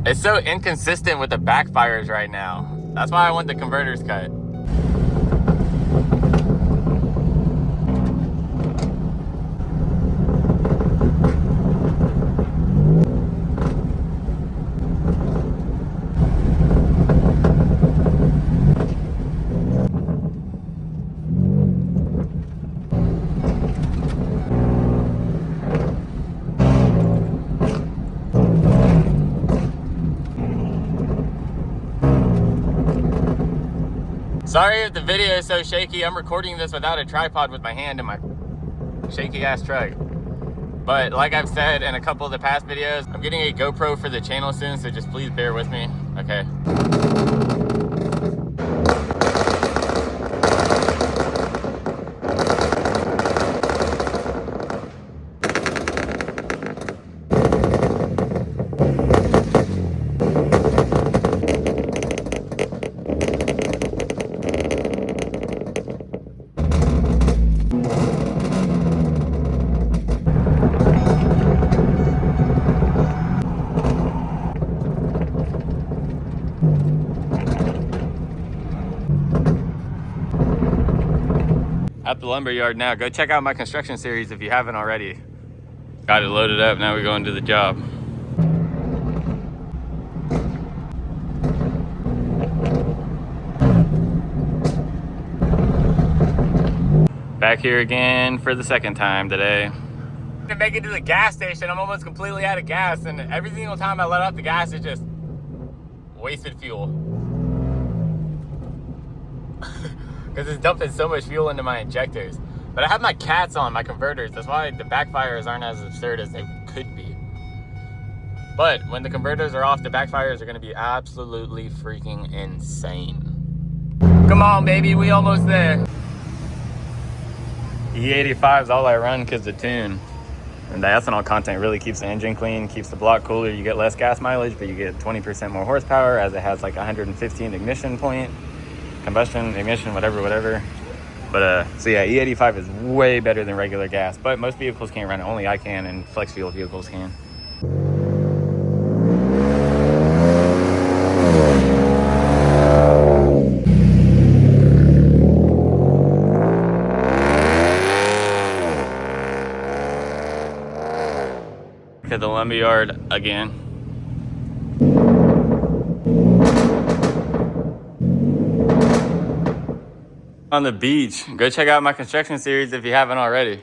It's so inconsistent with the backfires right now. That's why I want the converters cut. Sorry if the video is so shaky. I'm recording this without a tripod with my hand in my shaky ass truck. But like I've said in a couple of the past videos, I'm getting a GoPro for the channel soon, so just please bear with me, okay? At the lumber yard now. Go check out my construction series if you haven't already. Got it loaded up, now we're going to the job. Back here again for the second time today. To make it to the gas station, I'm almost completely out of gas, and every single time I let off the gas, it just wasted fuel. Because it's dumping so much fuel into my injectors. But I have my cats on, my converters. That's why the backfires aren't as absurd as they could be. But when the converters are off, the backfires are going to be absolutely freaking insane. Come on, baby, we almost there. E85 is all I run because the tune. And the ethanol content really keeps the engine clean, keeps the block cooler. You get less gas mileage, but you get 20% more horsepower, as it has like 115 ignition point. Combustion, ignition, whatever. But so yeah, E85 is way better than regular gas, but most vehicles can't run it. Only I can, and flex fuel vehicles can. To the lumberyard again. On the beach. Go check out my construction series if you haven't already.